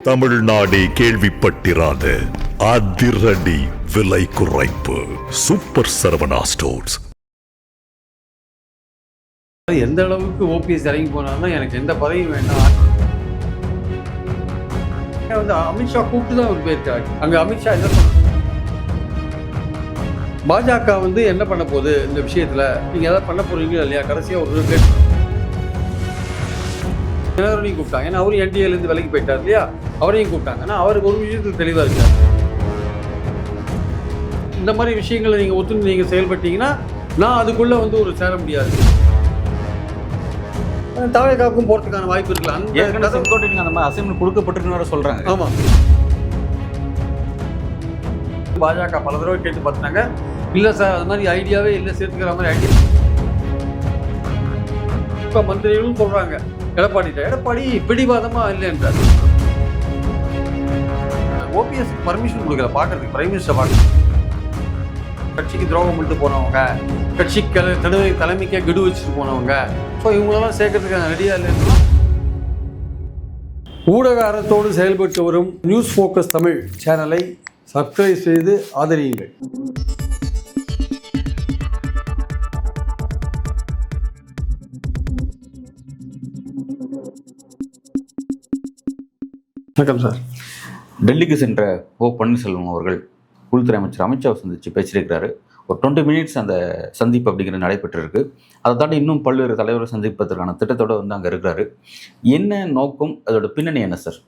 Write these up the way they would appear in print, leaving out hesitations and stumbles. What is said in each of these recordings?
தமிழ்நாடே கேள்விப்பட்டிராத அதிரடி விலை குறைப்பு சூப்பர் சரவணா ஸ்டோர்ஸ். எந்த அளவுக்கு ஓபிஎஸ் இறங்கி போனாருன்னா எனக்கு எந்த பதவியும் வேண்டாம். வந்து அமித்ஷா கூப்பிட்டு தான் அவர் போயிருக்காரு. அங்க அமித்ஷா என்ன பண்ண பாஜக வந்து என்ன பண்ண போகுது இந்த விஷயத்துல, நீங்க ஏதாவது பண்ண போறீங்களா இல்லையா? கடைசியா ஒரு தினகரனையும் கூப்பிட்டாங்க. ஏன்னா அவரும் என்டிஏல இருந்து விலைக்கு போயிட்டார் இல்லையா, அவரையும் கூப்பிட்டாங்க. ஆனால் அவருக்கு ஒரு விஷயத்துக்கு தெளிவாக இருக்காரு. இந்த மாதிரி விஷயங்களை நீங்கள் ஒத்துழைத்து நீங்கள் செயல்பட்டீங்கன்னா நான் அதுக்குள்ளே வந்து ஒரு சேர முடியாது. தாவேக்காவுக்கும் போகிறதுக்கான வாய்ப்பு இருக்கலாம். அந்த மாதிரி அசைன்மெண்ட் கொடுக்கப்பட்டிருக்குன்னு சொல்கிறாங்க. ஆமாம், பாஜக பல தடவை கேட்டு பார்த்துட்டாங்க. இல்லை சார், அது மாதிரி ஐடியாவே இல்லை, சேர்த்துக்கிற மாதிரி ஐடியா. இப்போ மந்திரிகளும் சொல்கிறாங்க எடப்பாடி பிடிவாதமாக இல்லை என்றார். ஓபிஎஸ் பர்மிஷன் கொடுக்கல பார்க்கறதுக்கு, பிரைம் மினிஸ்டர் பார்க்க. கட்சிக்கு துரோகம் பண்ணிட்டு போனவங்க, கட்சி தலைமைக்கே கெடு வச்சுட்டு போனவங்க, ஸோ இவங்களெல்லாம் சேர்க்கறதுக்கு ரெடியாக இல்லைன்னா. ஊடக அறத்தோடு செயல்பட்டு வரும் நியூஸ் ஃபோக்கஸ் தமிழ் சேனலை சப்ஸ்கிரைப் செய்து ஆதரியுங்கள். வணக்கம் சார். டெல்லிக்கு சென்ற ஓ பன்னீர்செல்வம் அவர்கள் உள்துறை அமைச்சர் அமித்ஷாவை சந்தித்து பேசியிருக்கிறாரு. ஒரு 20 மினிட்ஸ் அந்த சந்திப்பு அப்படிங்கிறது நடைபெற்றிருக்கு. அதை தாண்டி இன்னும் பல்வேறு தலைவரை சந்திப்பதற்கான திட்டத்தோடு வந்து அங்கே இருக்கிறாரு. என்ன நோக்கம், அதோட பின்னணி என்ன சார்?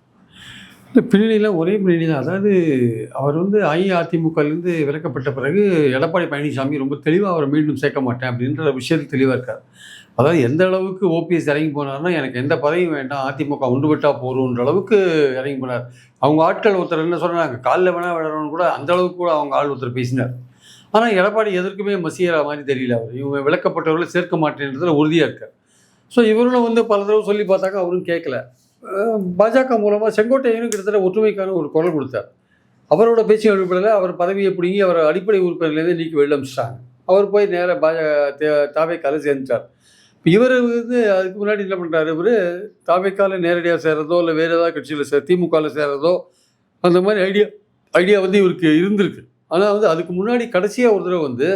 இந்த பின்னணியில் ஒரே பின்னணி தான். அதாவது அவர் வந்து அஇஅதிமுகலேருந்து விலக்கப்பட்ட பிறகு எடப்பாடி பழனிசாமி ரொம்ப தெளிவாக அவரை மீண்டும் சேர்க்க மாட்டேன் அப்படின்ற விஷயத்தில் தெளிவாக இருக்கார். அதாவது எந்த அளவுக்கு ஓபிஎஸ் இறங்கி போனார்னா எனக்கு எந்த பதவியும் வேண்டாம், அதிமுக ஒன்றுபட்டால் போகிறோன்ற அளவுக்கு இறங்கி போனார். அவங்க ஆட்கள் ஒருத்தர் என்ன சொன்னாங்க, காலில் வேணால் விடணும்னு கூட அந்த அளவுக்கு கூட அவங்க ஆள் ஒருத்தர் பேசினார். ஆனால் எடப்பாடி எதற்குமே மசிகிற மாதிரி தெரியல. அவர் இவங்க விலக்கப்பட்டவர்களை சேர்க்க மாட்டேன்றதுல உறுதியாக இருக்கார். ஸோ இவர்களும் வந்து பல தடவை சொல்லி பார்த்தாக்க அவரும் கேட்கல. பாஜக மூலமாக செங்கோட்டையனும் கிட்டத்தட்ட ஒற்றுமைக்கான ஒரு குரல் கொடுத்தார். அவரோட பேச்சு அடிப்படையில் அவர் பதவியை பிடிங்கி அவர் அடிப்படை உறுப்பினர்லேருந்து நீக்கி வெளில அமிச்சிட்டாங்க. அவர் போய் நேராக தாவேக்கால சேர்ந்துட்டார். இப்போ இவர் வந்து அதுக்கு முன்னாடி என்ன பண்ணுறாரு, இவர் தாவேக்கால நேரடியாக சேர்றதோ இல்லை வேறு ஏதாவது கட்சியில் திமுகவில் சேர்றதோ அந்த மாதிரி ஐடியா வந்து இவருக்கு இருந்திருக்கு. ஆனால் வந்து அதுக்கு முன்னாடி கடைசியாக ஒரு தடவை வந்து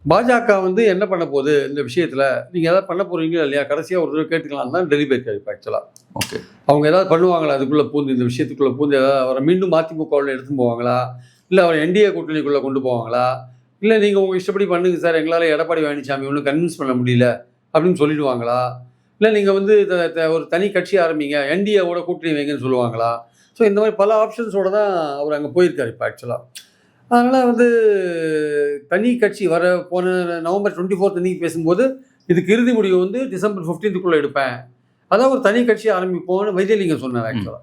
பாஜக வந்து என்ன பண்ண போகுது இந்த விஷயத்தில், நீங்கள் எதாவது பண்ண போகிறீங்களா இல்லையா, கடைசியாக ஒரு தடவை கேட்டுக்கலாம் தான் டெல்லி போயிருக்காரு. இப்போ ஆக்சுவலாக ஓகே, அவங்க ஏதாவது பண்ணுவாங்களா, அதுக்குள்ளே பூந்து இந்த விஷயத்துக்குள்ளே பூந்து ஏதாவது அவரை மீண்டும் அதிமுகவில் எடுத்துன்னு போவாங்களா, இல்லை அவரை என்டிஏ கூட்டணிக்குள்ளே கொண்டு போவாங்களா, இல்லை நீங்கள் உங்கள் இஷ்டப்படி பண்ணுங்க சார், எங்களால் எடப்பாடி பழனிசாமி ஒன்றும் கன்வின்ஸ் பண்ண முடியல அப்படின்னு சொல்லிடுவாங்களா, இல்லை நீங்கள் வந்து ஒரு தனி கட்சி ஆரம்பிங்க, என்டிஏவோட கூட்டணி வைங்கன்னு சொல்லுவாங்களா. ஸோ இந்த மாதிரி பல ஆப்ஷன்ஸோடு தான் அவர் அங்கே போயிருக்கார் இப்போ ஆக்சுவலாக. அதனால் வந்து தனி கட்சி போன நவம்பர் 24 அன்றைக்கி பேசும்போது இதுக்கு இறுதி முடிவு வந்து டிசம்பர் 15க்குள்ளே எடுப்பேன், அதான் ஒரு தனி கட்சி ஆரம்பிப்போம்னு வைத்தியலிங்கம் சொன்னார் ஆக்சுவலாக.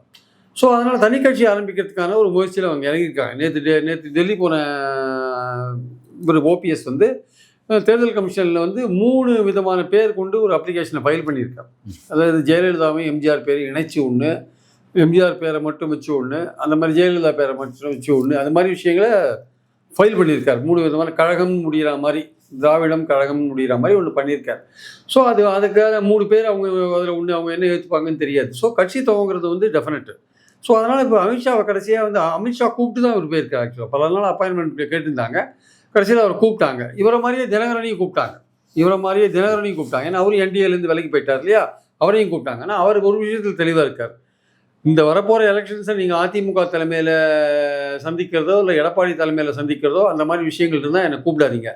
ஸோ அதனால் தனி கட்சி ஆரம்பிக்கிறதுக்கான ஒரு முயற்சியில் அவங்க இறங்கியிருக்காங்க. நேற்று டெல்லி போன ஒரு ஓபிஎஸ் வந்து தேர்தல் கமிஷனில் வந்து 3 விதமான பேர் கொண்டு ஒரு அப்ளிகேஷனை ஃபைல் பண்ணியிருக்காங்க. அதாவது ஜெயலலிதாவையும் எம்ஜிஆர் பேரை இணைச்சி ஒன்று, எம்ஜிஆர் பேரை மட்டும் வச்சு ஒன்று, அந்த மாதிரி ஜெயலலிதா பேரை மட்டும் வச்சு ஒன்று, அந்த மாதிரி விஷயங்களை ஃபைல் பண்ணியிருக்கார். 3 விதமான கழகம் முடிகிற மாதிரி, திராவிடம் கழகம் முடிகிற மாதிரி ஒன்று பண்ணியிருக்கார். ஸோ அதுக்காக 3 பேர் அவங்க அதில் ஒன்று அவங்க என்ன ஏற்றுப்பாங்கன்னு தெரியாது. ஸோ கட்சி துவங்கிறது வந்து டெஃபினட்டு. ஸோ அதனால் இப்போ அமித்ஷாவை கடைசியாக வந்து அமித்ஷா கூப்பிட்டு தான் அவர் போயிருக்கார். ஆக்சுவலாக பல நாள் அப்பாயின்மெண்ட் கேட்டிருந்தாங்க. கடைசியில் அவர் கூப்பிட்டாங்க. இவரை மாதிரியே தினகரனையும் கூப்பிட்டாங்க. ஏன்னா அவரும் என்டிஏலேருந்து விலைக்கு போயிட்டார் இல்லையா, அவரையும் கூப்பிட்டாங்க. ஆனால் அவர் ஒரு விஷயத்தில் தெளிவாக இருக்கார். இந்த வரப்போகிற எலெக்ஷன்ஸை நீங்கள் அதிமுக தலைமையில் சந்திக்கிறதோ இல்லை எடப்பாடி தலைமையில் சந்திக்கிறதோ அந்த மாதிரி விஷயங்கள் இருந்தால் என்னை கூப்பிடாதீங்க.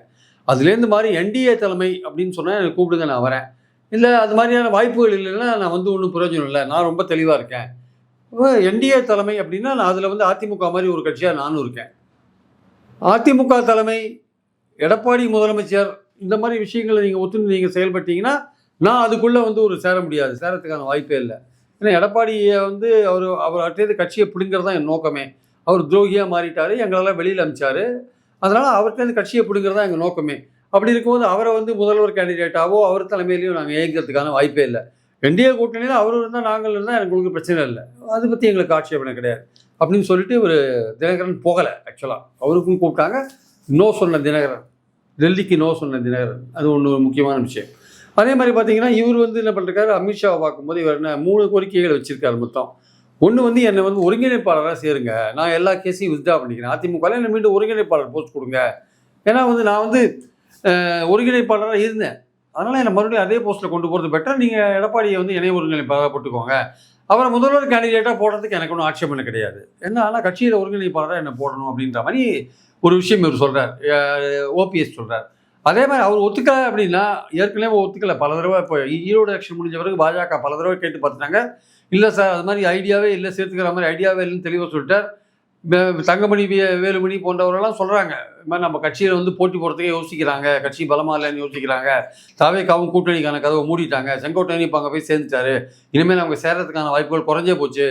அதுலேருந்து மாதிரி என்டிஏ தலைமை அப்படின்னு சொன்னால் என்னை கூப்பிடுங்க, நான் வரேன். இல்லை அது மாதிரியான வாய்ப்புகள் இல்லைன்னா நான் வந்து ஒன்றும் பிரயோஜனம் இல்லை, நான் ரொம்ப தெளிவாக இருக்கேன். என்டிஏ தலைமை அப்படின்னா நான் அதில் வந்து அதிமுக மாதிரி ஒரு கட்சியாக நானும் இருக்கேன். அதிமுக தலைமை, எடப்பாடி முதலமைச்சர், இந்த மாதிரி விஷயங்களை நீங்கள் ஒத்துழைத்து நீங்கள் செயல்பட்டீங்கன்னா நான் அதுக்குள்ளே வந்து ஒரு சேர முடியாது, சேரத்துக்கான வாய்ப்பே இல்லை. ஏன்னா எடப்பாடியை வந்து அவர் அட்டேது கட்சியை பிடுங்கிறது தான் என் நோக்கமே. அவர் துரோகியாக மாறிட்டார், எங்களெல்லாம் வெளியில் அமிச்சார். அதனால் அவர்கிட்ட கட்சியை பிடுங்கிறது தான் எங்கள் நோக்கமே. அப்படி இருக்கும்போது அவரை வந்து முதல்வர் கேண்டிடேட்டாவோ அவர் தலைமையிலையும் நாங்கள் இயங்கிறதுக்கான வாய்ப்பே இல்லை. என்டிஏ கூட்டணியில் அவர் இருந்தால் நாங்கள் இருந்தால் எனக்கு உங்களுக்கு பிரச்சனை இல்லை, அதை பற்றி எங்களுக்கு ஆட்சேபனை கிடையாது அப்படின்னு சொல்லிட்டு ஒரு தினகரன் போகலை. ஆக்சுவலாக அவருக்கும் கூப்பிட்டாங்க, நோ சொன்ன தினகரன், டெல்லிக்கு நோ சொன்ன தினகரன், அது ஒன்று முக்கியமான விஷயம். அதே மாதிரி பார்த்தீங்கன்னா இவர் வந்து என்ன பண்ணிருக்காரு, அமித்ஷாவை பார்க்கும்போது இவர் என்ன 3 கோரிக்கைகள் வச்சுருக்காரு மொத்தம். ஒன்று வந்து என்னை வந்து ஒருங்கிணைப்பாளராக சேருங்க, நான் எல்லா கேஸையும் வித்ட்ரா பண்ணிக்கிறேன், அதிமுகவில் என்னை மீண்டும் ஒருங்கிணைப்பாளர் போஸ்ட் கொடுங்க. ஏன்னா வந்து நான் வந்து ஒருங்கிணைப்பாளராக இருந்தேன், அதனால் என்னை மறுபடியும் அதே போஸ்ட்டில் கொண்டு போகிறது பெட்டர். நீங்கள் எடப்பாடியை வந்து இணை ஒருங்கிணைப்பாளராக போட்டுக்கோங்க, அவரை முதல்வர் கேண்டிடேட்டாக போடுறதுக்கு எனக்கு ஒன்றும் ஆட்சேபனை கிடையாது. என்ன ஆனால் கட்சியில் ஒருங்கிணைப்பாளராக என்ன போடணும் அப்படின்ற மாதிரி ஒரு விஷயம் இவர் சொல்கிறார், ஓபிஎஸ் சொல்கிறார். அதே மாதிரி அவர் ஒத்துக்கலை அப்படின்னா, ஏற்கனவே ஒத்துக்கலை பல தடவை. இப்போ ஈரோடு எலெக்ஷன் முடிஞ்ச பிறகு பாஜக பல தடவை கேட்டு பார்த்துட்டாங்க, இல்லை சார் அது மாதிரி ஐடியாவே இல்லை, சேர்த்துக்கிற மாதிரி ஐடியாவே இல்லைன்னு தெளிவாக சொல்லிட்டார். தங்கமணி, வேலுமணி போன்றவரெல்லாம் சொல்கிறாங்க, இது மாதிரி நம்ம கட்சியில் வந்து போட்டி போடுறதுக்கே யோசிக்கிறாங்க, கட்சி பலமாக இல்லைன்னு யோசிக்கிறாங்க, தாவேக்காவும் கூட்டணிக்கான கதவை மூடிட்டாங்க, செங்கோட்டையன் இப்போ அங்கே போய் சேர்ந்துட்டாரு, இனிமேல் நமக்கு சேர்றதுக்கான வாய்ப்புகள் குறைஞ்சே போச்சு,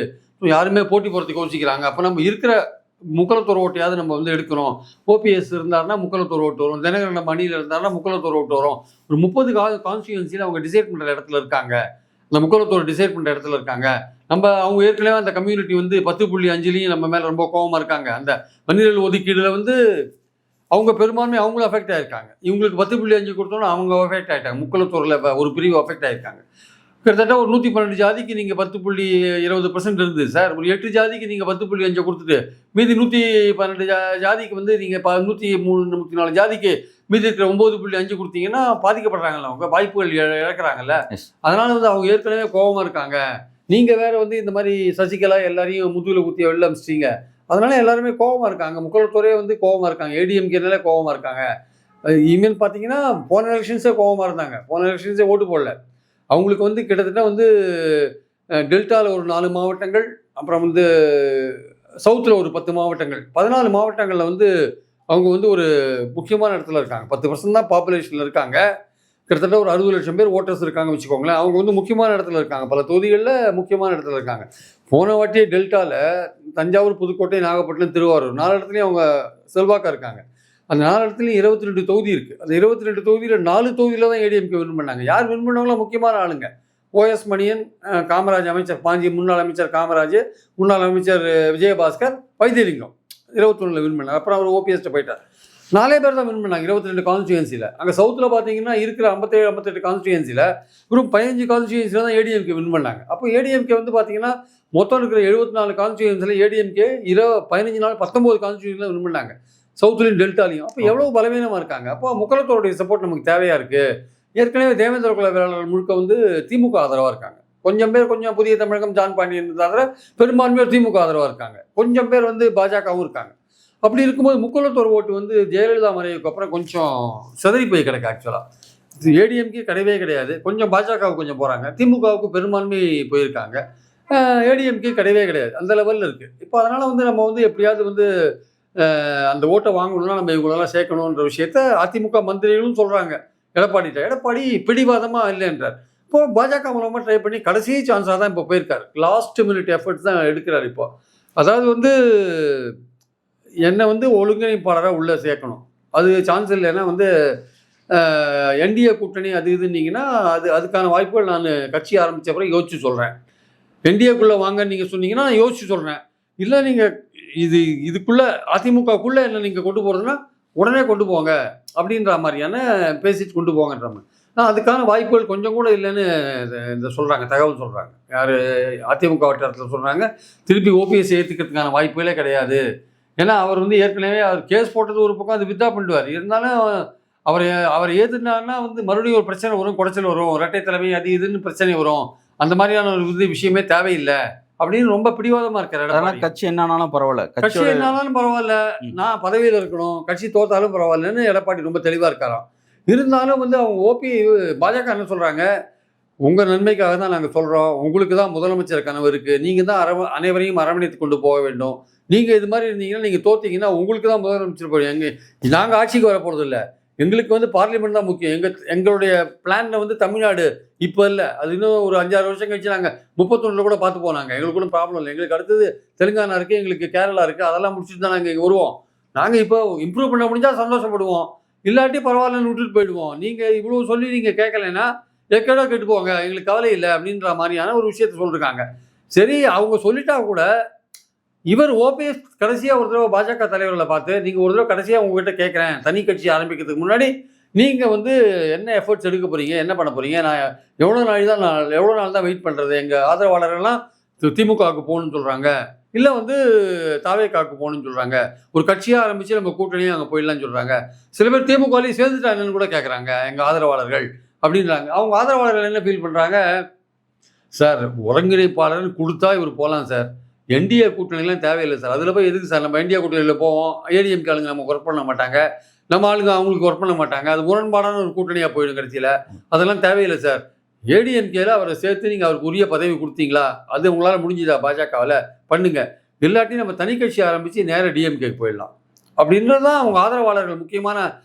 யாருமே போட்டி போடுறதுக்கு யோசிக்கிறாங்க, அப்போ நம்ம இருக்கிற முக்கலத்தோர் ஓட்டையாவது நம்ம வந்து எடுக்கணும். ஓபிஎஸ் இருந்தாருன்னா முக்கலத்தோர் ஓட்டு வரும், தினகரன் நம்ம அணியில் இருந்தாருன்னா முக்கலத்தோர் ஓட்டு வரும். ஒரு 30 கான்ஸ்டியூன்சியில் அவங்க டிசைட் பண்ணுற இடத்துல இருக்காங்க, இந்த முக்கலத்தோர் டிசைட் பண்ணுற இடத்துல இருக்காங்க. அவங்க ஏற்கனவே அந்த கம்யூனிட்டி வந்து 10.5 நம்ம மேலே ரொம்ப கோபமாக இருக்காங்க. அந்த மனிதர்கள் ஒதுக்கீடில் வந்து அவங்க பெரும்பான்மை அவங்களும் அஃபெக்ட் ஆகிருக்காங்க. இவங்களுக்கு 10.5 கொடுத்தோன்னா அவங்க அஃபெக்ட் ஆகிட்டாங்க, முக்கலத்தோரில் ஒரு பிரிவு அஃபெக்ட் ஆகிருக்காங்க. கிட்டத்தட்ட ஒரு 112 ஜாதிக்கு நீங்கள் 10.20% இருந்தது சார். ஒரு 8 ஜாதிக்கு நீங்கள் 10.5 கொடுத்துட்டு மீதி 112 ஜாதிக்கு வந்து நீங்கள் 103-104 ஜாதிக்கு மீதி இருக்கிற 9.5 கொடுத்தீங்கன்னா பாதிக்கப்படுறாங்கல்ல, அவங்க வாய்ப்புகள் இழக்கிறாங்கல்ல. அதனால் வந்து அவங்க ஏற்கனவே கோபமாக இருக்காங்க. நீங்கள் வேறு வந்து இந்த மாதிரி சசிகலா எல்லாரையும் முதுகில் குத்திய வெளில அமிச்சிட்டீங்க, அதனால எல்லாருமே கோபமாக இருக்காங்க. முக்கலத்தோரே வந்து கோபமாக இருக்காங்க, ஏடிஎம்கேனாலே கோபமாக இருக்காங்க. இமெயில் பார்த்தீங்கன்னா போன எலெக்ஷன்ஸே கோபமாக இருந்தாங்க, போன எலெக்ஷன்ஸே ஓட்டு போடல. அவங்களுக்கு வந்து கிட்டத்தட்ட வந்து டெல்டாவில் ஒரு 4 மாவட்டங்கள், அப்புறம் வந்து சவுத்தில் ஒரு 10 மாவட்டங்கள், 14 மாவட்டங்களில் வந்து அவங்க வந்து ஒரு முக்கியமான இடத்துல இருக்காங்க. 10% தான் பாப்புலேஷனில் இருக்காங்க. கிட்டத்தட்ட ஒரு 60 லட்சம் பேர் ஓட்டர்ஸ் இருக்காங்க வச்சுக்கோங்களேன். அவங்க வந்து முக்கியமான இடத்துல இருக்காங்க, பல தொகுதிகளில் முக்கியமான இடத்துல இருக்காங்க. போன வாட்டியே டெல்டாவில் தஞ்சாவூர், புதுக்கோட்டை, நாகப்பட்டினம், திருவாரூர் 4 இடத்துலையும் அவங்க செல்வாக்காக இருக்காங்க. அந்த 4 இடத்துலையும் 22 தொகுதி இருக்குது. அந்த 22 தொகுதியில் 4 தொகுதியில் தான் ஏடிஎம்கே வின் பண்ணாங்க. யார் வின் பண்ணவங்களும் முக்கியமான ஆளுங்க. ஓஎஸ் மணியன், காமராஜ் அமைச்சர் பாஞ்சி, முன்னாள் அமைச்சர் காமராஜ், முன்னாள் அமைச்சர் விஜயபாஸ்கர், வைத்தியலிங்கம் 21 வின் பண்ணாங்க. அப்புறம் அவர் ஓபிஎஸ்ட்டு போயிட்டார். 4 பேர் தான் வின் பண்ணாங்க 22 கான்ஸ்டியூன்சியில். அங்கே சவுத்தில் பார்த்தீங்கன்னா இருக்கிற 57-58 கான்ஸ்டியூன்சியில் வெறும் 15 கான்ஸ்டியூன்சியில் தான் ஏடிஎம்கே வின் பண்ணாங்க. அப்போ ஏடிஎம்கே வந்து பார்த்தீங்கன்னா மொத்தம் இருக்கிற 74 கான்ஸ்டியூன்சியில் ஏடிஎம்கே 15 நாள் 19 கான்ஸ்டியூன்சியில் வின் பண்ணாங்க, சவுத்துலையும் டெல்டாலையும். அப்போ எவ்வளோ பலவீனமாக இருக்காங்க. அப்போ முக்கலத்தோருடைய சப்போர்ட் நமக்கு தேவையாக இருக்குது. ஏற்கனவே தேவேந்திர குல வேளாளர் முழுக்க வந்து திமுக ஆதரவாக இருக்காங்க. கொஞ்சம் பேர் கொஞ்சம் புதிய தமிழகம், ஜான் பாண்டியன் தவிர பெரும்பான்மையோர் திமுக ஆதரவாக இருக்காங்க. கொஞ்சம் பேர் வந்து பாஜகவும் இருக்காங்க. அப்படி இருக்கும்போது முக்கலத்தோர் ஓட்டு வந்து ஜெயலலிதா மறைவுக்கு அப்புறம் கொஞ்சம் சிதறி போய் கிடக்கு. ஆக்சுவலாக ஏடிஎம்கே கிடையவே கிடையாது, கொஞ்சம் பாஜகவுக்கு கொஞ்சம் போகிறாங்க, திமுகவுக்கு பெரும்பான்மை போயிருக்காங்க, ஏடிஎம்கே கிடையவே கிடையாது, அந்த லெவலில் இருக்குது. இப்போ அதனால் வந்து நம்ம வந்து எப்படியாவது வந்து அந்த ஓட்டை வாங்கணும்னா நம்ம இவங்களெல்லாம் சேர்க்கணுன்ற விஷயத்த அதிமுக மந்திரிகளும் சொல்கிறாங்க. எடப்பாடி பிடிவாதமாக இல்லைன்றார். இப்போ பாஜக மூலமாக ட்ரை பண்ணி கடைசி சான்ஸாக தான் இப்போ போயிருக்காரு. லாஸ்ட் மினிட் எஃபர்ட்ஸ் தான் எடுக்கிறார். இப்போ அதாவது வந்து என்னை வந்து ஒருங்கிணைப்பாளராக உள்ளே சேர்க்கணும், அது சான்ஸ் இல்லைன்னா வந்து என்டிஏ கூட்டணி அது இதுன்னீங்கன்னா அதுக்கான வாய்ப்புகள் நான் கட்சி ஆரம்பித்த பிறகு யோசிச்சு சொல்கிறேன். என்டிஏக்குள்ளே வாங்கன்னு நீங்கள் சொன்னீங்கன்னா நான் யோசிச்சு சொல்கிறேன். இல்லை நீங்கள் இதுக்குள்ளே அதிமுகக்குள்ளே என்ன நீங்கள் கொண்டு போகிறதுனா உடனே கொண்டு போங்க அப்படின்ற மாதிரியான பேசிட்டு கொண்டு போங்கன்ற மாதிரி. அதுக்கான வாய்ப்புகள் கொஞ்சம் கூட இல்லைன்னு இந்த சொல்கிறாங்க, தகவல் சொல்கிறாங்க. யார் அதிமுக வட்டாரத்தில் சொல்கிறாங்க. திருப்பி ஓபிஎஸ் ஏற்றுக்கிறதுக்கான வாய்ப்புகளே கிடையாது. ஏன்னா அவர் வந்து ஏற்கனவே அவர் கேஸ் போட்டது ஒரு பக்கம், அது வித்ட்ரா பண்ணிடுவார். இருந்தாலும் அவர் ஏற்றுனாருன்னா வந்து மறுபடியும் ஒரு பிரச்சனை வரும், குடைச்சல் வரும், இரட்டை தலைமை அது இதுன்னு பிரச்சனை வரும். அந்த மாதிரியான ஒரு விஷயமே தேவையில்லை அப்படின்னு ரொம்ப பிடிவாதமாக இருக்காரு. கட்சி என்னாலும் பரவாயில்ல, கட்சி என்னாலும் பரவாயில்ல, நான் பதவியில் இருக்கணும், கட்சி தோத்தாலும் பரவாயில்லன்னு எடப்பாடி ரொம்ப தெளிவாக இருக்காராம். இருந்தாலும் வந்து அவங்க பாஜக என்ன சொல்கிறாங்க, உங்கள் நன்மைக்காக தான் நாங்கள் சொல்கிறோம், உங்களுக்கு தான் முதலமைச்சர் கனவு இருக்குது, நீங்கள் தான் அனைவரையும் அரவணைத்து கொண்டு போக வேண்டும், நீங்கள் இது மாதிரி இருந்தீங்கன்னா நீங்கள் தோத்தீங்கன்னா உங்களுக்கு தான் முதலமைச்சர் போய் நாங்கள் ஆட்சிக்கு வர போகிறது இல்லை, எங்களுக்கு வந்து பார்லிமெண்ட் தான் முக்கியம். எங்களுடைய பிளானில் வந்து தமிழ்நாடு இப்போ இல்லை, அது இன்னும் ஒரு 5-6 வருஷம் கழிச்சு நாங்கள் 31 கூட பார்த்து போனாங்க, எங்களுக்கு ஒன்றும் ப்ராப்ளம் இல்லை. எங்களுக்கு அடுத்தது தெலுங்கானா இருக்குது, எங்களுக்கு கேரளா இருக்குது, அதெல்லாம் முடிச்சுட்டு தான் நாங்கள் இங்கே வருவோம். நாங்கள் இப்போ இம்ப்ரூவ் பண்ண முடிஞ்சால் சந்தோஷப்படுவோம், இல்லாட்டி பரவாயில்லன்னு விட்டுட்டு போயிடுவோம். நீங்கள் இவ்வளோ சொல்லி நீங்கள் கேட்கலைன்னா எக்கடோ கெட்டு போங்க, எங்களுக்கு கவலை இல்லை அப்படின்ற மாதிரியான ஒரு விஷயத்த சொல்லியிருக்காங்க. சரி, அவங்க சொல்லிட்டா கூட இவர் ஓபிஎஸ் கடைசியாக ஒரு தடவை பாஜக தலைவர்களை பார்த்து, நீங்கள் ஒரு தடவை கடைசியாக உங்ககிட்ட கேட்குறேன், தனி கட்சி ஆரம்பிக்கிறதுக்கு முன்னாடி நீங்கள் வந்து என்ன எஃபர்ட்ஸ் எடுக்க போகிறீங்க, என்ன பண்ண போகிறீங்க, நான் எவ்வளோ நாள் தான் வெயிட் பண்ணுறது, எங்கள் ஆதரவாளர்கள்லாம் திமுகவுக்கு போகணும்னு சொல்கிறாங்க, இல்லை வந்து தாவேக்காவுக்கு போகணும்னு சொல்கிறாங்க, ஒரு கட்சியாக ஆரம்பித்து நம்ம கூட்டணியும் அங்கே போயிடலாம்னு சொல்கிறாங்க. சில பேர் திமுகலையும் சேர்ந்துட்டாங்கன்னு கூட கேட்குறாங்க எங்கள் ஆதரவாளர்கள் அப்படின்றாங்க. அவங்க ஆதரவாளர்கள் என்ன ஃபீல் பண்ணுறாங்க, சார் ஒருங்கிணைப்பாளர்னு கொடுத்தா இவர் போகலாம் சார், என்டிஏ கூட்டணிலாம் தேவையில்லை சார், அதில் போய் எதுக்கு சார் நம்ம என்டிஏ கூட்டணியில் போவோம், ஏடிஎம்கே ஆளுங்க நமக்கு ஒர்க் பண்ண மாட்டாங்க, நம்ம ஆளுங்க அவங்களுக்கு ஒர்க் பண்ண மாட்டாங்க, அது முரண்பாடான ஒரு கூட்டணியாக போயிடும் கடைசியில், அதெல்லாம் தேவையில்லை சார். ஏடிஎம்கேல அவரை சேர்த்து நீங்கள் அவருக்கு உரிய பதவி கொடுத்தீங்களா, அது உங்களால் முடிஞ்சுதா பாஜகவில் பண்ணுங்க, இல்லாட்டி நம்ம தனி கட்சி ஆரம்பித்து நேராக டிஎம்கேக்கு போயிடலாம் அப்படின்றது தான் அவங்க ஆதரவாளர்கள், முக்கியமான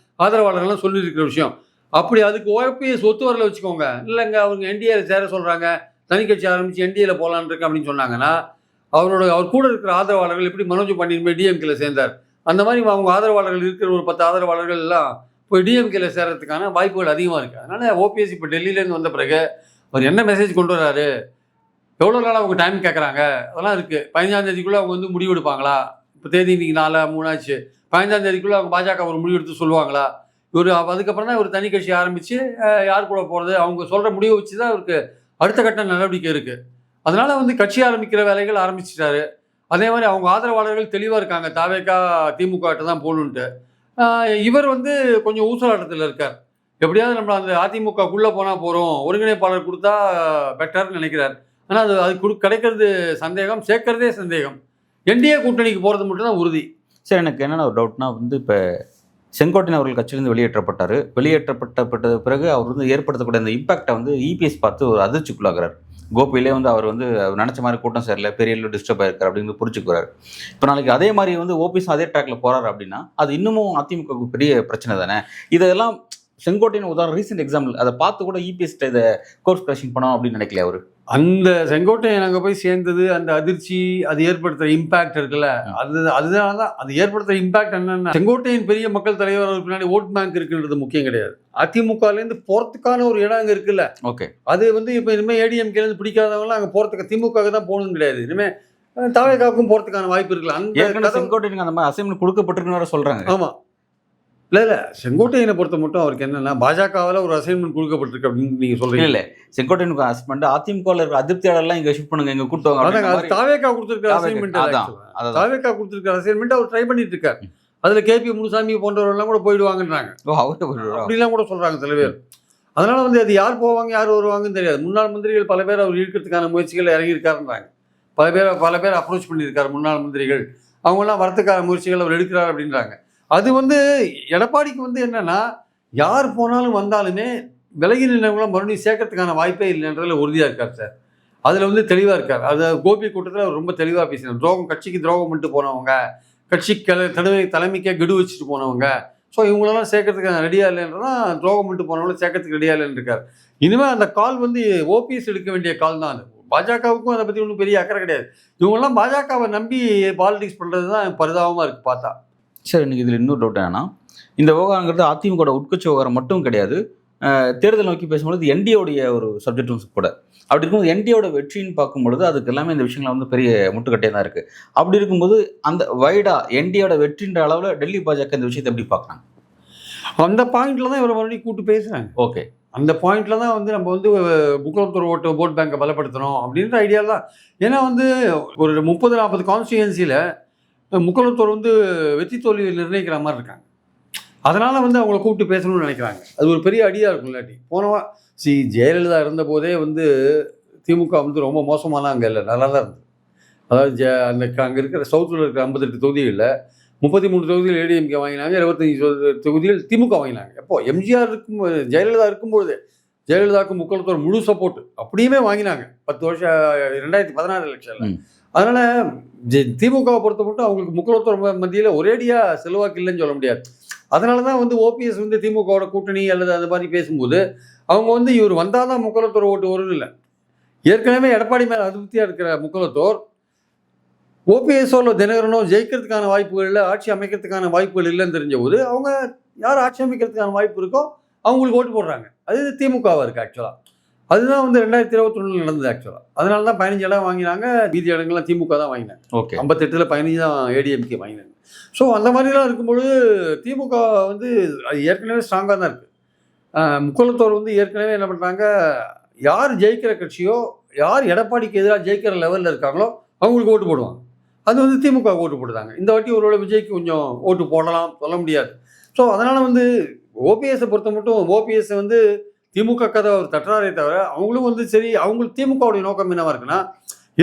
ஆதரவாளர்கள்லாம் சொல்லியிருக்கிற விஷயம். அப்படி அதுக்கு ஓபிஎஸ் ஒத்து வரல வச்சுக்கோங்க, இல்லைங்க அவங்க என்டிஏல சேர சொல்கிறாங்க, தனி கட்சி ஆரம்பித்து என்டிஏல போகலான்னு இருக்கு அப்படின்னு சொன்னாங்கன்னா, அவர் கூட இருக்கிற ஆதரவாளர்கள் எப்படி மனோஜ் பாண்டியன் டிஎம்கேல சேர்ந்தார், அந்த மாதிரி அவங்க ஆதரவாளர்கள் இருக்கிற ஒரு 10 ஆதரவாளர்கள் எல்லாம் போய் டிஎம்கேல சேர்றதுக்கான வாய்ப்புகள் அதிகமாக இருக்குது. அதனால் ஓபிஎஸ் இப்போ டெல்லியிலேருந்து வந்த பிறகு அவர் என்ன மெசேஜ் கொண்டு வர்றாரு, எவ்வளோ நாளாக அவங்க டைம் கேட்குறாங்க, அதெல்லாம் இருக்குது. 15ஆம் தேதிக்குள்ளே அவங்க வந்து முடிவு எடுப்பாங்களா, இப்போ தேதி இன்றைக்கி 4-3 ஆச்சு, 15ஆம் தேதிக்குள்ளே அவங்க பாஜக ஒரு முடிவு எடுத்து சொல்லுவாங்களா, இவர் அதுக்கப்புறம் தான் ஒரு தனி கட்சி ஆரம்பித்து யார் கூட போகிறது, அவங்க சொல்கிற முடிவை வச்சு தான் அவருக்கு அடுத்த கட்ட நடவடிக்கை இருக்குது. அதனால் வந்து கட்சி ஆரம்பிக்கிற வேலைகள் ஆரம்பிச்சிட்டாரு. அதே மாதிரி அவங்க ஆதரவாளர்கள் தெளிவாக இருக்காங்க, தாவேக்கா திமுக தான் போகணுன்ட்டு. இவர் வந்து கொஞ்சம் ஊசலாட்டத்தில் இருக்கார், எப்படியாவது நம்ம அந்த அதிமுகக்குள்ளே போனால் போகிறோம், ஒருங்கிணைப்பாளர் கொடுத்தா பெட்டர்னு நினைக்கிறார். ஆனால் அது கிடைக்கிறது சந்தேகம், சேர்க்கறதே சந்தேகம். என்டிஏ கூட்டணிக்கு போகிறது மட்டும்தான் உறுதி. சரி, எனக்கு என்னென்ன ஒரு டவுட்னா வந்து இப்போ செங்கோட்டையன் அவர்கள் கட்சியிலேருந்து வெளியேற்றப்பட்ட பிறகு அவர் வந்து ஏற்படுத்தக்கூடிய அந்த இம்பாக்டை வந்து இபிஎஸ் பார்த்து ஒரு அதிர்ச்சிக்குள்ளாகிறார். கோபியிலே வந்து அவர் வந்து நினச்ச மாதிரி கூட்டம் சரியில்லை, பெரிய டிஸ்டர்ப் ஆயிருக்கார் அப்படின்னு புரிஞ்சுக்கிறார். இப்போ நாளைக்கு அதே மாதிரி வந்து ஓபிஎஸ் அதே ட்ராக்ல போறாரு அப்படின்னா அது இன்னமும் அதிமுகவுக்கு பெரிய பிரச்சனை தானே. இதெல்லாம் செங்கோட்டையின் உதாரணம் ரீசெண்ட் எக்ஸாம்பிள், அதை பார்த்து கூட இபிஎஸ் இதை கோர்ஸ் கரெக்ஷன் பண்ணோம் அப்படின்னு நினைக்கல அவர். அந்த செங்கோட்டையன் அங்கே போய் சேர்ந்தது, அந்த அதிர்ச்சி, அது ஏற்படுத்துகிற இம்பாக்ட் இருக்குல்ல, அதனால தான் அது ஏற்படுத்துகிற இம்பாக்ட் என்னென்னா, செங்கோட்டையன் பெரிய மக்கள் தலைவர் பின்னாடி ஓட் பேங்க் இருக்குன்றது முக்கியம் கிடையாது, அதிமுகலேருந்து போகிறதுக்கான ஒரு இடம் அங்கே இருக்குல்ல. ஓகே, அது வந்து இப்போ இனிமேல் ஏடிஎம்கேலேருந்து பிடிக்காதவங்களாம் அங்கே போகிறதுக்கு திமுக தான் போகணும்னு கிடையாது, இனிமேல் தாவேக்காவுக்கும் போகிறதுக்கான வாய்ப்பு இருக்குல்ல. அந்த செங்கோட்டையன் அந்த மாதிரி அசைன்மெண்ட் கொடுக்கப்பட்டிருக்குன்னு சொல்கிறாங்க. ஆமாம், இல்லை செங்கோட்டையனை பொறுத்த மட்டும் அவருக்கு என்னன்னா, பாஜகவில் ஒரு அசைன்மெண்ட் கொடுக்கப்பட்டிருக்கு அப்படின்னு நீங்கள் சொல்கிறீங்க. இல்லை, செங்கோட்டையனுக்கு ஹஸ்பண்ட் அதிமுகவில் இருக்கிற அதிருப்தியாளர்லாம் இங்கே ஷிஃப்ட் பண்ணுங்க, இங்கே கூப்பிட்டு தாவேக்கா கொடுத்துருக்க அசைன்மெண்ட், தாவேக்கா கொடுத்துருக்க அசைன்மெண்ட் அவர் ட்ரை பண்ணிட்டு இருக்காரு. அதில் கேபி முனுசாமி போன்றவர்கள்லாம் கூட போயிடுவாங்கன்றாங்க, அப்படிலாம் கூட சொல்கிறாங்க சில பேர். அதனால் வந்து அது யார் போவாங்க யார் வருவாங்கன்னு தெரியாது. முன்னாள் மந்திரிகள் பல பேர் அவர் இழுக்கிறதுக்கான முயற்சிகள் இறங்கியிருக்காருன்றாங்க, பல பேர் அப்ரோச் பண்ணியிருக்காரு முன்னாள் மந்திரிகள், அவங்களாம் வரத்துக்கான முயற்சிகள் அவர் எடுக்கிறார் அப்படின்றாங்க. அது வந்து எடப்பாடிக்கு வந்து என்னன்னா, யார் போனாலும் வந்தாலுமே விலகி நின்றவங்களாம் மறுபடியும் சேர்க்கறதுக்கான வாய்ப்பே இல்லைன்றதுல உறுதியாக இருக்கார் சார். அதில் வந்து தெளிவாக இருக்கார். அது கோபி கூட்டத்தில் அவர் ரொம்ப தெளிவாக பேசினார். கட்சிக்கு துரோகம் பண்ணிட்டு போனவங்க, கட்சி தலைமைக்கே கெடு வச்சுட்டு போனவங்க, ஸோ இவங்களெல்லாம் சேர்க்கறதுக்கு ரெடியாக இல்லைன்றதான், துரோகம் பண்ணிட்டு போனவங்களும் சேர்க்கறதுக்கு ரெடியாக இல்லைன்னு இருக்கார். இனிமேல் அந்த கால் வந்து ஓபிஎஸ் எடுக்க வேண்டிய கால் தான். அது பாஜகவுக்கும் அதை பற்றி ஒன்றும் பெரிய அக்கறை கிடையாது. இவங்கெல்லாம் பாஜகவை நம்பி பாலிடிக்ஸ் பண்ணுறது தான் பரிதாபமாக இருக்குது பார்த்தா. சரி, எனக்கு இதில் இன்னொரு டவுட் என்னன்னா, இந்த விவகாரங்கிறது அதிமுக உட்கட்சி விவகாரம் மட்டும் கிடையாது, தேர்தல் நோக்கி பேசும்பொழுது என்டிஏடைய ஒரு சப்ஜெக்டும் கூட. அப்படி இருக்கும்போது என்டிஏட வெற்றின்னு பார்க்கும்பொழுது அதுக்கு எல்லாமே இந்த விஷயங்கள் வந்து பெரிய முட்டுக்கட்டையாக தான் இருக்குது. அப்படி இருக்கும்போது அந்த வைடா என்டிஏட வெற்றின்ற அளவில் டெல்லி பாஜக இந்த விஷயத்தை எப்படி பார்க்குறாங்க? அந்த பாயிண்ட்ல தான் இவரை மறுபடியும் கூப்பிட்டு பேசுகிறாங்க. ஓகே, அந்த பாயிண்ட்ல தான் வந்து நம்ம வந்து முக்குளத்தூர் ஓட் பேங்கை பலப்படுத்தணும் அப்படின்ற ஐடியா தான். ஏன்னா வந்து ஒரு 30-40 கான்ஸ்டியூன்சியில் முக்குளத்தூர் வந்து வெற்றி தோல்வியை நிர்ணயிக்கிற மாதிரி இருக்காங்க. அதனால் வந்து அவங்கள கூப்பிட்டு பேசணும்னு நினைக்கிறாங்க. அது ஒரு பெரிய அடியாக இருக்கும். இல்லாட்டி போனவா ஜெயலலிதா இருந்த போதே வந்து திமுக வந்து ரொம்ப மோசமான அங்கே இல்லை, நல்லா தான் இருந்தது. அதாவது அங்கே இருக்கிற சவுத்தில் இருக்கிற 58 தொகுதிகளில் 33 தொகுதிகள் ஏடிஎம்கே வாங்கினாங்க, 25 தொகுதிகள் திமுக வாங்கினாங்க. எப்போ எம்ஜிஆர் ஜெயலலிதா இருக்கும்போது ஜெயலலிதாவுக்கு முக்குளத்தூர் முழு சப்போர்ட் அப்படியுமே வாங்கினாங்க 10 வருஷம் 2016 எலெக்ஷனில். அதனால் திமுகவை பொறுத்த மட்டும் அவங்களுக்கு முக்குளத்தூர் மத்தியில் ஒரேடியாக செல்வாக்கு இல்லைன்னு சொல்ல முடியாது. அதனால தான் வந்து ஓபிஎஸ் வந்து திமுகவோட கூட்டணி அல்லது அது மாதிரி பேசும்போது அவங்க வந்து இவர் வந்தால் தான் முக்குளத்தூர் ஓட்டு வரும்னு இல்லை. ஏற்கனவே எடப்பாடி மேலே அதிருப்தியாக இருக்கிற முக்குளத்தூர் ஓபிஎஸ்ஓ தினகரனோ ஜெயிக்கிறதுக்கான வாய்ப்புகள் இல்லை, ஆட்சி அமைக்கிறதுக்கான வாய்ப்புகள் இல்லைன்னு தெரிஞ்ச போது அவங்க யார் ஆட்சி அமைக்கிறதுக்கான வாய்ப்பு இருக்கோ அவங்களுக்கு ஓட்டு போடுறாங்க. அது திமுகவாக இருக்குது ஆக்சுவலாக. அதுதான் வந்து 2021 நடந்தது ஆக்சுவலாக. அதனால தான் 15 இடம் வாங்கினாங்க, மீதி இடங்கள்லாம் திமுக தான் வாங்கினாங்க. ஓகே, 58ல் 15 தான் ஏடிஎம்கே வாங்கினாங்க. ஸோ அந்த மாதிரிலாம் இருக்கும்பொழுது திமுக வந்து அது ஏற்கனவே ஸ்ட்ராங்காக தான் இருக்குது. முக்குளத்தூர் வந்து ஏற்கனவே என்ன பண்ணுறாங்க, யார் ஜெயிக்கிற கட்சியோ யார் எடப்பாடிக்கு எதிராக ஜெயிக்கிற லெவலில் இருக்காங்களோ அவங்களுக்கு ஓட்டு போடுவாங்க. அது வந்து திமுக ஓட்டு போடுதாங்க. இந்த வாட்டி ஒருவேளை விஜய்க்கு கொஞ்சம் ஓட்டு போடலாம், சொல்ல முடியாது. ஸோ அதனால் வந்து ஓபிஎஸ்ஸை பொறுத்த மட்டும் ஓபிஎஸ் வந்து திமுக கதை அவர் தட்டுறாரே தவிர அவங்களும் வந்து சரி, அவங்களுக்கு திமுகவுடைய நோக்கம் என்னவா இருக்குன்னா,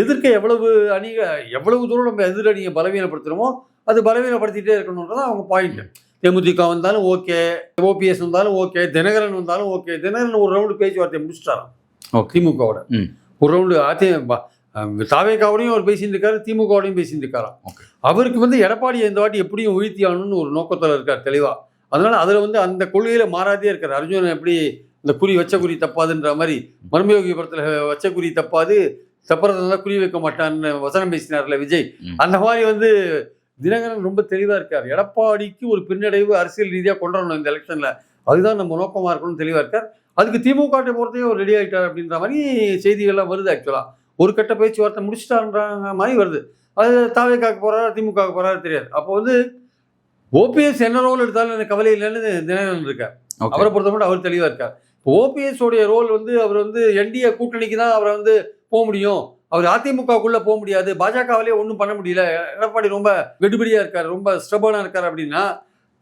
எதிர்க்க எவ்வளவு தூரம் நம்ம எதிரணியை பலவீனப்படுத்துகிறோமோ அது பலவீனப்படுத்திட்டே இருக்கணுன்றது அவங்க பாயிண்ட். தேமுதிக வந்தாலும் ஓகே, ஓபிஎஸ் வந்தாலும் ஓகே, தினகரன் வந்தாலும் ஓகே. தினகரன் ஒரு ரவுண்டு பேச்சுவார்த்தையை முடிச்சுட்டாராம் திமுகவோட. ஒரு ரவுண்டு தாவேக்காவோடையும் அவர் பேசிட்டு இருக்காரு, திமுகவோடையும் பேசிட்டு இருக்காராம். அவருக்கு வந்து எடப்பாடியை இந்த வாட்டி எப்படியும் வீழ்த்தி ஆகணும்னு ஒரு நோக்கத்தில் இருக்கார் தெளிவா. அதனால அதில் வந்து அந்த கொள்கையில மாறாதே இருக்கார். அர்ஜுனன் எப்படி இந்த குறி வச்ச குறி தப்பாதுன்ற மாதிரி மர்மயோகி படத்தில் வச்ச குறி தப்பாது, தப்புறதுனால குறி வைக்க மாட்டான்னு வசனம் பேசினார்ல விஜய், அந்த மாதிரி வந்து தினகரன் ரொம்ப தெளிவாக இருக்கார். எடப்பாடிக்கு ஒரு பின்னடைவு அரசியல் ரீதியாக கொண்டு வரணும் இந்த எலெக்ஷனில், அதுதான் நம்ம நோக்கமாக இருக்கணும்னு தெளிவாக இருக்கார். அதுக்கு திமுக பொறுத்தையும் அவர் ரெடி ஆகிட்டார் அப்படின்ற மாதிரி செய்திகள்லாம் வருது. ஆக்சுவலாக ஒரு கட்ட பேச்சுவார்த்தை முடிச்சுட்டான்ற மாதிரி வருது. அது தாவேக்காக்கு போகிறாரா திமுகவுக்கு போகிறாரு தெரியாது. அப்போ வந்து ஓபிஎஸ் என்ன ரோல் எடுத்தாலும் எனக்கு கவலை இல்லைன்னு தினகரன் இருக்கார். அவரை பொறுத்த மட்டும் அவர் தெளிவாக இருக்கார். ஓபிஎஸ் உடைய ரோல் வந்து அவர் வந்து என்டிஏ கூட்டணிக்கு தான் அவரை வந்து போக முடியும், அவர் அதிமுகக்குள்ளே போக முடியாது, பாஜகவிலே ஒன்றும் பண்ண முடியல, எடப்பாடி ரொம்ப வெடுபடியாக இருக்கார், ரொம்ப ஸ்டபனாக இருக்கார் அப்படின்னா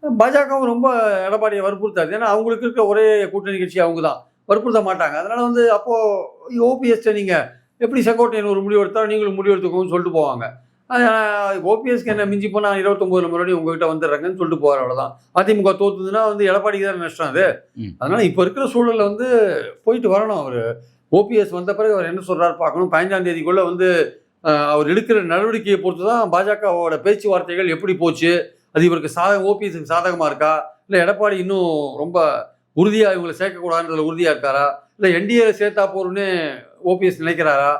பாஜகவும் ரொம்ப எடப்பாடியை வற்புறுத்தாது. ஏன்னா அவங்களுக்கு இருக்க ஒரே கூட்டணி கட்சி அவங்க தான், வற்புறுத்த மாட்டாங்க. அதனால் வந்து அப்போது ஓபிஎஸ்ட்டை நீங்கள் எப்படி செங்கோட்டையன் ஒரு முடிவு எடுத்தாலும் நீங்களும் முடிவு எடுத்துக்கோன்னு சொல்லிட்டு போவாங்க. ஓபிஎஸ்க்கு என்ன மிஞ்சி போனால் 29 மறுபடியும் உங்ககிட்ட வந்துடுறாங்கன்னு சொல்லிட்டு போவார், அவ்வளோதான். அதிமுக தோத்துதுன்னா வந்து எடப்பாடிக்கு தான் நஷ்டம் அது. அதனால் இப்போ இருக்கிற சூழலில் வந்து போயிட்டு வரணும். அவர் ஓபிஎஸ் வந்த பிறகு அவர் என்ன சொல்கிறாரு பார்க்கணும். 15ஆம் தேதிக்குள்ளே வந்து அவர் எடுக்கிற நடவடிக்கையை பொறுத்து தான் பாஜகவோட பேச்சுவார்த்தைகள் எப்படி போச்சு, அது இவருக்கு ஓபிஎஸ்க்கு சாதகமாக இருக்கா, இல்லை எடப்பாடி இன்னும் ரொம்ப உறுதியாக இவங்களை சேர்க்கக்கூடாதுன்றதுல உறுதியாக இருக்காரா, இல்லை என்டிஏ சேர்த்தா போகிறோன்னு ஓபிஎஸ் நினைக்கிறாரா,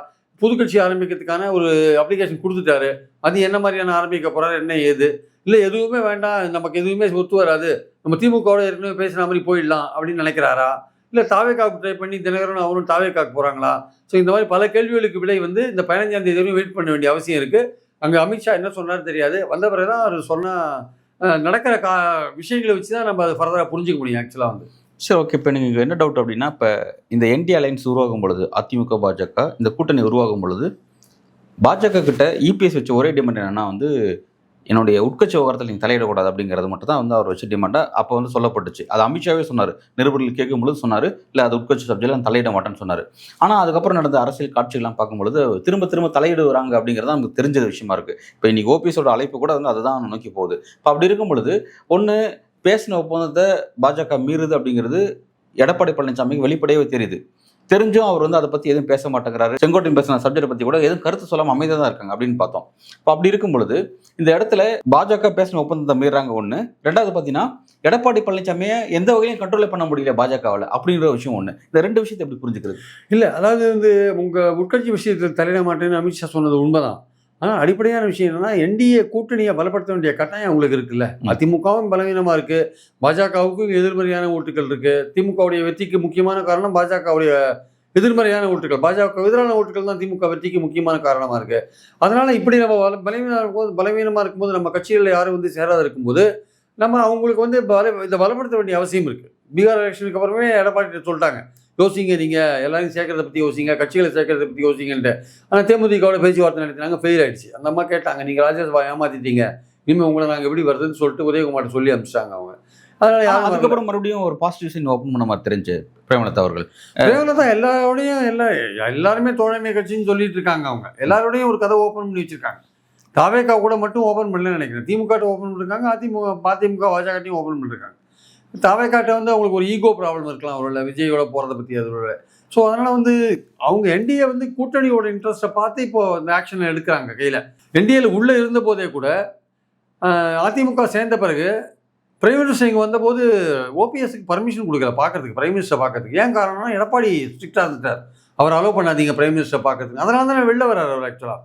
புது கட்சி ஆரம்பிக்கிறதுக்கான ஒரு அப்ளிகேஷன் கொடுத்துட்டாரு, அது என்ன மாதிரியான ஆரம்பிக்க போகிறாரு, என்ன ஏது, இல்லை எதுவுமே வேண்டாம் நமக்கு எதுவுமே ஒத்து வராது, நம்ம திமுகவோட ஏற்கனவே பேசுகிற மாதிரி போயிடலாம் அப்படின்னு நினைக்கிறாரா, இல்லை தாவேக்காவுக்கு ட்ரை பண்ணி தினகரன் அவரும் தாவேக்காவுக்கு போகிறாங்களா. ஸோ இந்த மாதிரி பல கேள்விகளுக்கு விடை வந்து இந்த 15ஆம் தேதி வரையும் வெயிட் பண்ண வேண்டிய அவசியம் இருக்குது. அங்கே அமித்ஷா என்ன சொன்னார் தெரியாது, வந்த பிறகு தான் அவர் சொன்னால் நடக்கிற விஷயங்களை வச்சு தான் நம்ம அதை ஃபர்தராக புரிஞ்சிக்க முடியும் ஆக்சுவலாக வந்து. சரி, ஓகே. இப்போ நீங்கள் என்ன டவுட் அப்படின்னா, இப்போ இந்த என்டி அலைன்ஸ் உருவாகும் பொழுது, அதிமுக பாஜக இந்த கூட்டணி உருவாகும் பொழுது பாஜக கிட்ட இபிஎஸ் வச்ச ஒரே டிமாண்ட் என்னன்னா வந்து, என்னுடைய உட்கட்சி விவகாரத்தில் நீங்கள் தலையிடக்கூடாது அப்படிங்கிறது மட்டும் தான் வந்து அவர் வச்ச டிமாண்டாக அப்போ வந்து சொல்லப்பட்டுச்சு. அது அமித்ஷாவே சொன்னார், நிருபர்கள் கேட்கும்பொழுது சொன்னார், இல்லை அது உட்கட்சி சப்ஜெக்டில் நான் தலையிட மாட்டேன்னு சொன்னார். ஆனால் அதுக்கப்புறம் நடந்த அரசியல் காட்சிகள்லாம் பார்க்கும்பொழுது திரும்ப தலையிடுறாங்க அப்படிங்கிறது நமக்கு தெரிஞ்ச விஷயமா இருக்குது. இப்போ இன்னைக்கு ஓபிஎஸோட அழைப்பு கூட வந்து அதுதான் நோக்கி போகுது. இப்போ அப்படி இருக்கும் பொழுது ஒன்று பேசின ஒப்பந்தத்தை பாஜக மீறுது அப்படிங்கிறது எடப்பாடி பழனிசாமிக்கு வெளிப்படையவே தெரியுது. தெரிஞ்சும் அவர் வந்து அதை பற்றி எதுவும் பேச மாட்டேங்கிறாரு. செங்கோட்டையன் பேசின சப்ஜெக்ட் பற்றி கூட எதுவும் கருத்து சொல்லாமல் அமைதியாக தான் இருக்காங்க அப்படின்னு பார்த்தோம். இப்போ அப்படி இருக்கும் பொழுது இந்த இடத்துல பாஜக பேசின ஒப்பந்தத்தை மீறாங்க ஒன்று. ரெண்டாவது பார்த்தீங்கன்னா எடப்பாடி பழனிசாமியை எந்த வகையிலையும் கண்ட்ரோல் பண்ண முடியல பாஜகவில் அப்படிங்கிற விஷயம் ஒன்று. இந்த ரெண்டு விஷயத்தை எப்படி புரிஞ்சுக்கிறது? இல்லை, அதாவது வந்து உங்கள் உட்கட்சி விஷயத்தில் தலையிட மாட்டேன்னு அமித்ஷா சொன்னது உண்மைதான். ஆனால் அடிப்படையான விஷயம் என்னன்னா, என்டிஏ கூட்டணியை பலப்படுத்த வேண்டிய கட்டாயம் அவங்களுக்கு இருக்குல்ல. அதிமுகவும் பலவீனமாக இருக்குது, பாஜகவுக்கும் எதிர்மறையான ஓட்டுகள் இருக்குது. திமுகவுடைய வெற்றிக்கு முக்கியமான காரணம் பாஜகவுடைய எதிர்மறையான ஓட்டுகள், பாஜக எதிரான ஓட்டுகள் தான் திமுக வெற்றிக்கு முக்கியமான காரணமாக இருக்குது. அதனால் இப்படி நம்ம பலவீனமாக இருக்கும்போது நம்ம கட்சிகளில் யாரும் வந்து சேராத இருக்கும்போது நம்ம அவங்களுக்கு வந்து இதை பலப்படுத்த வேண்டிய அவசியம் இருக்குது. பீகார் எலெக்ஷனுக்கு அப்புறமே எடப்பாடி சொல்லிட்டாங்க, யோசிங்க, நீங்கள் எல்லாரையும் சேர்க்கறத பற்றி யோசிங்க, கட்சிகளை சேர்க்கறத பற்றி யோசிங்கன்ட்டு. ஆனால் தேமுதிகவோட பேச்சுவார்த்தை நடத்தினாங்க, ஃபெயில் ஆகிடுச்சு. அந்த அம்மா கேட்டாங்க, நீங்கள் ராஜ்யசபா ஏமாற்றிட்டீங்க, இனிமேல் உங்களை நாங்கள் எப்படி வருதுன்னு சொல்லிட்டு உதயகுமார்ட்ட சொல்லி அனுப்பிச்சிட்டாங்க அவங்க. அதனால் அதுக்கப்புறம் மறுபடியும் ஒரு பாசிட்டிவ் சைன் ஓப்பன் பண்ண மாதிரி தெரிஞ்சு பிரேமலதா அவர்கள். பிரேமலதா எல்லாரோடையும் எல்லாருமே தோழமை கட்சின்னு சொல்லிட்டு இருக்காங்க. அவங்க எல்லாரோடையும் ஒரு கதை ஓப்பன் பண்ணி வச்சுருக்காங்க. தாவேக்கா கூட மட்டும் ஓப்பன் பண்ணலன்னு நினைக்கிறேன். திமுக ஓப்பன் பண்ணிருக்காங்க, அதிமுக பாஜகட்டையும் ஓப்பன் பண்ணிருக்காங்க. தாவேக்காட்ட வந்து அவங்களுக்கு ஒரு ஈகோ ப்ராப்ளம் இருக்கலாம் அவரோட, விஜயோட போகிறத பற்றி அதோட. ஸோ அதனால் வந்து அவங்க என்டிஏ வந்து கூட்டணியோட இன்ட்ரெஸ்ட்டை பார்த்து இப்போ இந்த ஆக்ஷனை எடுக்கிறாங்க கையில். என்டிஏல உள்ளே இருந்த போதே கூட அதிமுக சேர்ந்த பிறகு பிரைம் மினிஸ்டர் இங்கே வந்தபோது ஓபிஎஸ்க்கு பர்மிஷன் கொடுக்கல பார்க்கறதுக்கு, பிரைம் மினிஸ்டர் பார்க்கறதுக்கு. ஏன் காரணம்னா எடப்பாடி ஸ்ட்ரிக்டாக இருந்துட்டார், அவர் அலோவ் பண்ணாதீங்க பிரைம் மினிஸ்டர் பார்க்கறதுக்கு. அதனால தானே வெளில வர்றார் அவர். ஆக்சுவலாக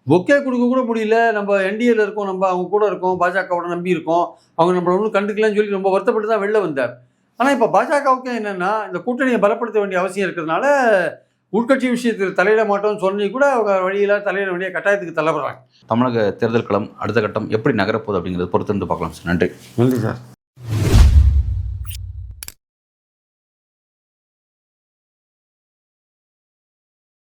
பொக்கே கொடுக்க கூட முடியல, நம்ம என்டிஏல இருக்கோம், நம்ம அவங்க கூட இருக்கோம், பாஜகவோட நம்பி இருக்கோம், அவங்க நம்மளை ஒன்றும் கண்டுக்கலன்னு சொல்லி ரொம்ப வருத்தப்பட்டு தான் வெளில வந்தார். ஆனால் இப்போ பாஜகவுக்கு என்னென்னா இந்த கூட்டணியை பலப்படுத்த வேண்டிய அவசியம் இருக்கிறதுனால உள்கட்சி விஷயத்தில் தலையிட மாட்டோம்னு சொல்லி கூட அவங்க வழியில் தலையிட வேண்டிய கட்டாயத்துக்கு தள்ளப்படுறாங்க. தமிழக தேர்தல் களம் அடுத்த கட்டம் எப்படி நகரப்போகுது அப்படிங்கிறது பொறுத்திருந்து பார்க்கலாம் சார். நன்றி. நன்றி சார்.